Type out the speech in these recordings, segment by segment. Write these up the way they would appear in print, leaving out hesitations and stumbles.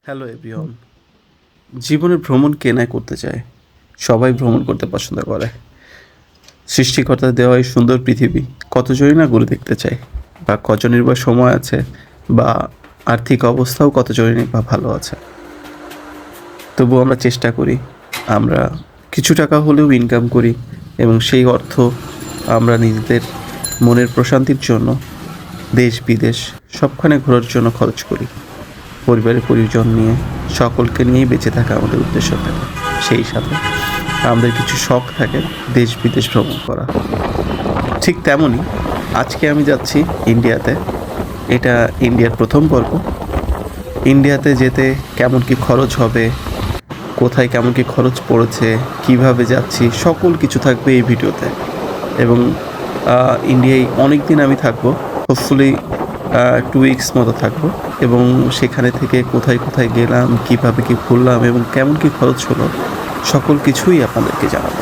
Hello everyone. জীবনে ভ্রমণ কে না করতে চায়? সবাই ভ্রমণ করতে পছন্দ করে। সৃষ্টিকর্তার দেওয়া এই সুন্দর পৃথিবী কতজনই না ঘুরে দেখতে চায়, বা কজনের বা সময় আছে, বা আর্থিক অবস্থাও কতজনই বা ভালো আছে। তবুও আমরা চেষ্টা করি, আমরা কিছু টাকা হলেও ইনকাম করি এবং সেই অর্থ আমরা নিজেদের মনের প্রশান্তির জন্য দেশ বিদেশ সবখানে ঘোরার জন্য খরচ করি। পরিবারের পরিজন নিয়ে, সকলকে নিয়েই বেঁচে থাকা আমাদের উদ্দেশ্য থাকে। সেই সাথে আমাদের কিছু শখ থাকে দেশ বিদেশ ভ্রমণ করা। ঠিক তেমনই আজকে আমি যাচ্ছি ইন্ডিয়াতে। এটা ইন্ডিয়ার প্রথম পর্ব। ইন্ডিয়াতে যেতে কেমন কি খরচ হবে, কোথায় কেমন কি খরচ পড়েছে, কিভাবে যাচ্ছি, সকল কিছু থাকবে এই ভিডিওতে। এবং ইন্ডিয়ায় অনেক দিন আমি থাকবো, হোপফুলি 2 উইকস মতো থাকবো। এবং সেখানে থেকে কোথায় কোথায় গেলাম, কিভাবে কি ঘুরলাম এবং কেমন কি খরচ হলো, সকল কিছুই আপনাদেরকে জানাবো।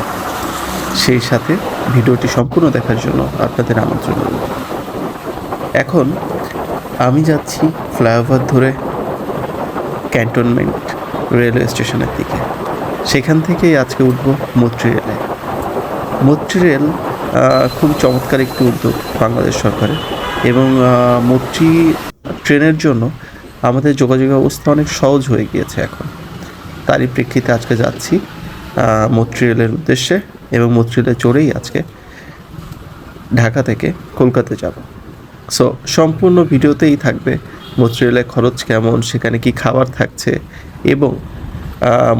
সেই সাথে ভিডিওটি সম্পূর্ণ দেখার জন্য আপনাদের আমন্ত্রণ রইল। এখন আমি যাচ্ছি ফ্লাইওভার ধরে ক্যান্টনমেন্ট রেলওয়ে স্টেশনের দিকে। সেখান থেকেই আজকে উঠবো মৈত্রী রেলে। মৈত্রী রেল খুব চমৎকার একটি উদ্যোগ বাংলাদেশ সরকারের। এবং মৈত্রী ট্রেনের জন্য আমাদের যোগাযোগ ব্যবস্থা অনেক সহজ হয়ে গিয়েছে এখন। তারই প্রেক্ষিতে আজকে যাচ্ছি মৈত্রী রেলের উদ্দেশ্যে, এবং মৈত্রী রেলে চড়েই আজকে ঢাকা থেকে কলকাতা যাব। সো সম্পূর্ণ ভিডিওতেই থাকবে মৈত্রী রেলের খরচ কেমন, সেখানে কি খাবার থাকছে, এবং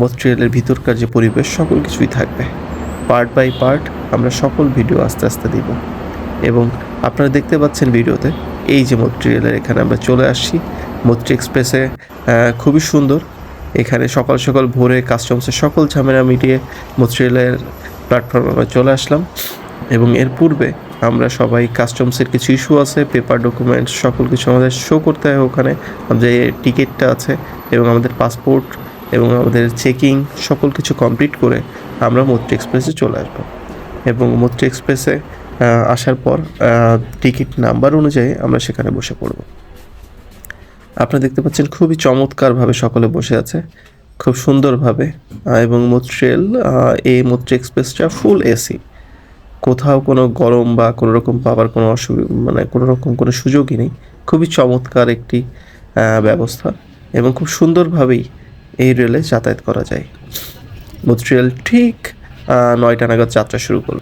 মৈত্রী রেলের ভিতরকার যে পরিবেশ, সকল কিছুই থাকবে। পার্ট বাই পার্ট আমরা সকল ভিডিও আস্তে আস্তে দিব। এবং আপনারা দেখতে পাচ্ছেন ভিডিওতে, এই যে মৈত্রী রেলের এখানে আমরা চলে আসছি। মৈত্রী এক্সপ্রেসে খুবই সুন্দর। এখানে সকাল সকাল ভোরে কাস্টমসের সকল ঝামেলা মিটিয়ে মৈত্রী রেলের প্ল্যাটফর্মে আমরা চলে আসলাম। এবং এর পূর্বে আমরা সবাই কাস্টমসের কিছু ইস্যু আছে, পেপার ডকুমেন্টস সকল কিছু আমাদের শো করতে হয় ওখানে। আমাদের টিকিটটা আছে এবং আমাদের পাসপোর্ট এবং আমাদের চেকিং সকল কিছু কমপ্লিট করে আমরা মৈত্রী এক্সপ্রেসে চলে আসবো। এবং মৈত্রী এক্সপ্রেসে আসার পর টিকিট নাম্বার অনুযায়ী আমরা সেখানে বসে পড়ব। আপনারা দেখতে পাচ্ছেন খুবই চমৎকারভাবে সকলে বসে আছে, খুব সুন্দরভাবে। এবং মৈত্রী রেল, এই মৈত্রী এক্সপ্রেসটা ফুল এসি। কোথাও কোনো গরম বা কোনো রকম পাওয়ার কোনো কোনো রকম কোনো সুযোগই নেই। খুবই চমৎকার একটি ব্যবস্থা, এবং খুব সুন্দরভাবেই এই রেলে যাতায়াত করা যায়। মৈত্রী রেল ঠিক 9টা নাগাদ যাত্রা শুরু করল।